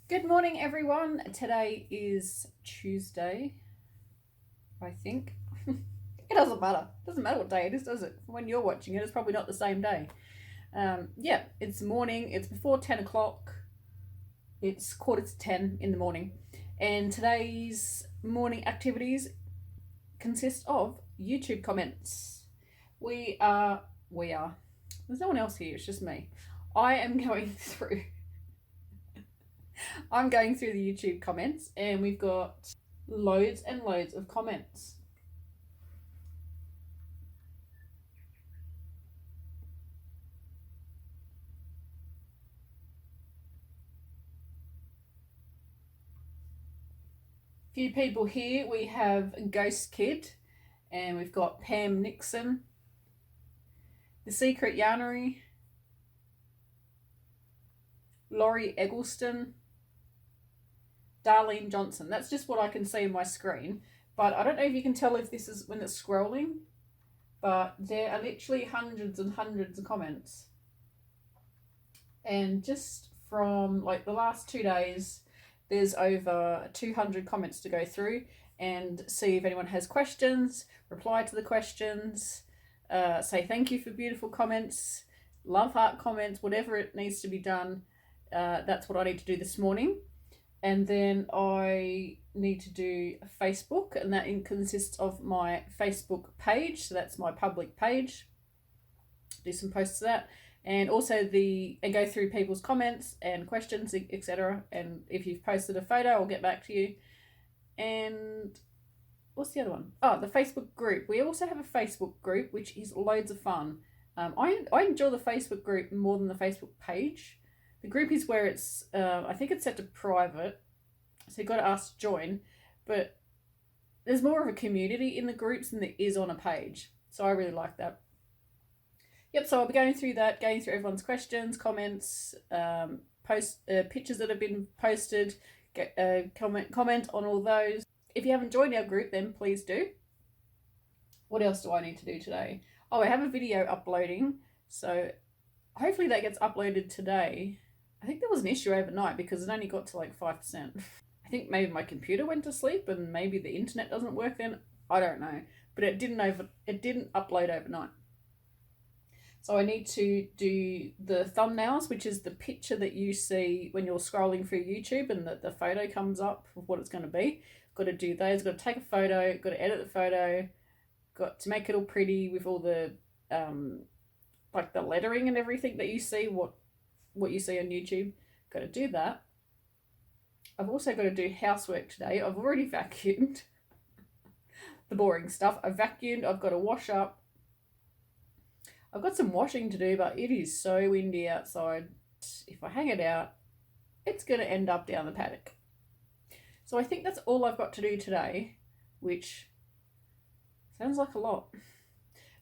Good morning, everyone. Today is Tuesday, I think. It doesn't matter. It doesn't matter what day it is, does it? When you're watching it, it's probably not the same day. Yeah, it's morning. It's before 10 o'clock. It's 9:45 in the morning. And today's morning activities consist of YouTube comments. We are. There's no one else here. It's just me. I'm going through the YouTube comments, and we've got loads and loads of comments. Few people here. We have Ghost Kid, and we've got Pam Nixon, The Secret Yarnery, Laurie Eggleston, Darlene Johnson. That's just what I can see on my screen, but I don't know if you can tell if this is when it's scrolling, but there are literally hundreds and hundreds of comments. And just from like the last 2 days, there's over 200 comments to go through and see if anyone has questions, reply to the questions, say thank you for beautiful comments, love heart comments, whatever it needs to be done. That's what I need to do this morning. And then I need to do Facebook, and that consists of my Facebook page. So that's my public page. Do some posts to that. And also and go through people's comments and questions, etc. And if you've posted a photo, I'll get back to you. And what's the other one? Oh, the Facebook group. We also have a Facebook group, which is loads of fun. I enjoy the Facebook group more than the Facebook page. The group is where it's, I think it's set to private, so you've got to ask to join, but there's more of a community in the groups than there is on a page. So I really like that. Yep, so I'll be going through that, going through everyone's questions, comments, pictures that have been posted, comment on all those. If you haven't joined our group, then please do. What else do I need to do today? Oh, I have a video uploading, so hopefully that gets uploaded today. I think there was an issue overnight because it only got to like 5%. I think maybe my computer went to sleep and maybe the internet doesn't work then. I don't know, but it didn't upload overnight. So I need to do the thumbnails, which is the picture that you see when you're scrolling through YouTube and the photo comes up of what it's going to be. Got to do those, got to take a photo, got to edit the photo, got to make it all pretty with all the like the lettering and everything that you see, what you see on YouTube. Got to do that. I've also got to do housework today. I've already vacuumed. The boring stuff. I vacuumed. I've got to wash up. I've got some washing to do, but it is so windy outside. If I hang it out, it's going to end up down the paddock. So I think that's all I've got to do today, which sounds like a lot.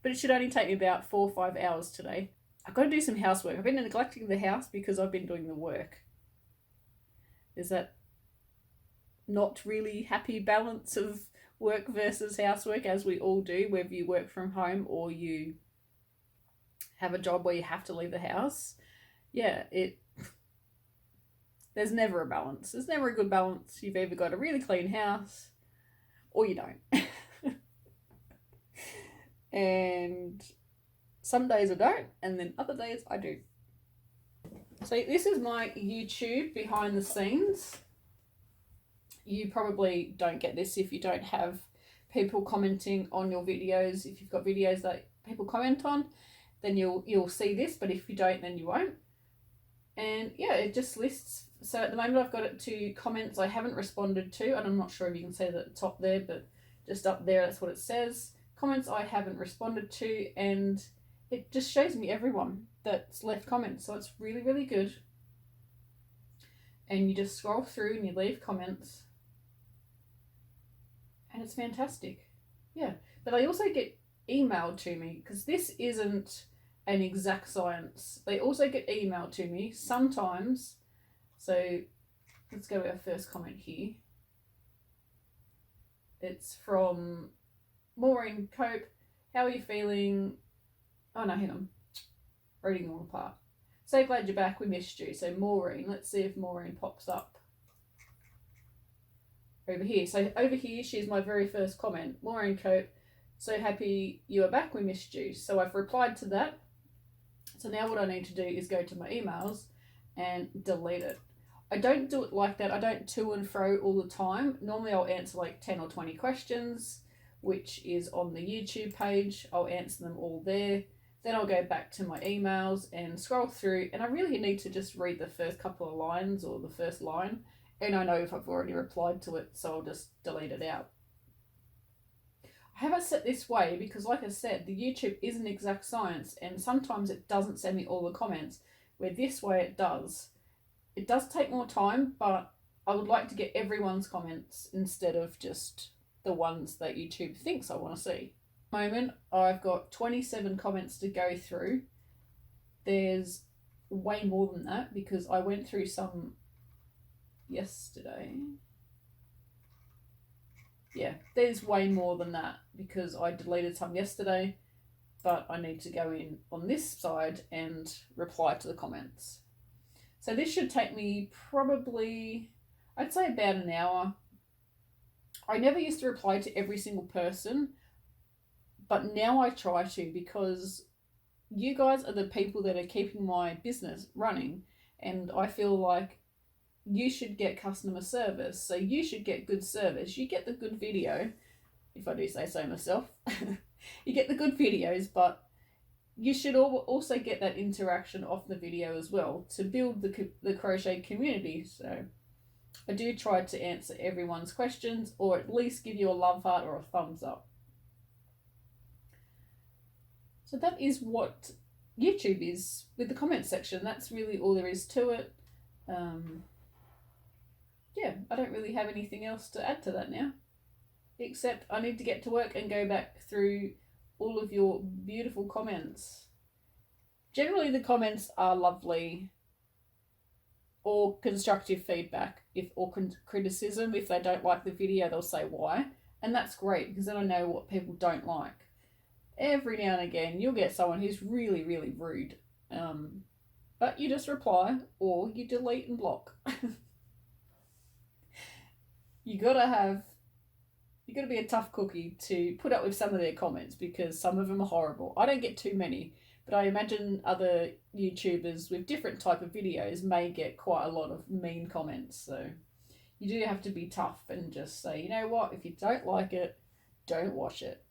But it should only take me about 4 or 5 hours today. I've got to do some housework. I've been neglecting the house because I've been doing the work. Is that not really happy balance of work versus housework, as we all do, whether you work from home or you have a job where you have to leave the house? Yeah, there's never a balance. There's never a good balance. You've either got a really clean house or you don't. And some days I don't, and then other days I do. So this is my YouTube behind the scenes. You probably don't get this if you don't have people commenting on your videos. If you've got videos that people comment on, then you'll see this, but if you don't, then you won't. And yeah, it just lists. So at the moment I've got it to comments I haven't responded to, and I'm not sure if you can see that at the top there, but just up there, that's what it says. Comments I haven't responded to, and it just shows me everyone that's left comments. So it's really, really good. And you just scroll through and you leave comments, and it's fantastic. Yeah, but I also get emailed to me, because this isn't an exact science. They also get emailed to me sometimes. So let's go to our first comment here. It's from Maureen Cope. How are you feeling? Oh no, hang on. Reading the wrong part. So glad you're back. We missed you. So Maureen, let's see if Maureen pops up. over here. So over here, she's my very first comment. Maureen Cope, so happy you are back, we missed you. So I've replied to that. So now what I need to do is go to my emails and delete it. I don't do it like that. I don't to and fro all the time. Normally I'll answer like 10 or 20 questions, which is on the YouTube page. I'll answer them all there. Then I'll go back to my emails and scroll through, and I really need to just read the first couple of lines or the first line, and I know if I've already replied to it, so I'll just delete it out. I have it set this way because, like I said, the YouTube isn't exact science, and sometimes it doesn't send me all the comments, where this way it does. It does take more time, but I would like to get everyone's comments instead of just the ones that YouTube thinks I want to see. Moment, I've got 27 comments to go through. There's way more than that because I went through some yesterday. Yeah, there's way more than that because I deleted some yesterday, but I need to go in on this side and reply to the comments. So this should take me probably, I'd say about an hour. I never used to reply to every single person, but now I try to because you guys are the people that are keeping my business running, and I feel like you should get customer service, so you should get good service. You get the good video, if I do say so myself. You get the good videos, but you should also get that interaction off the video as well to build the crochet community. So I do try to answer everyone's questions, or at least give you a love heart or a thumbs up. So that is what YouTube is with the comment section. That's really all there is to it. Yeah, I don't really have anything else to add to that now, except I need to get to work and go back through all of your beautiful comments. Generally the comments are lovely, or constructive feedback, or criticism. If they don't like the video, they'll say why, and that's great because then I know what people don't like. Every now and again you'll get someone who's really, really rude, but you just reply or you delete and block. You gotta be a tough cookie to put up with some of their comments because some of them are horrible. I don't get too many, but I imagine other YouTubers with different type of videos may get quite a lot of mean comments. So you do have to be tough and just say, you know what, if you don't like it, don't watch it.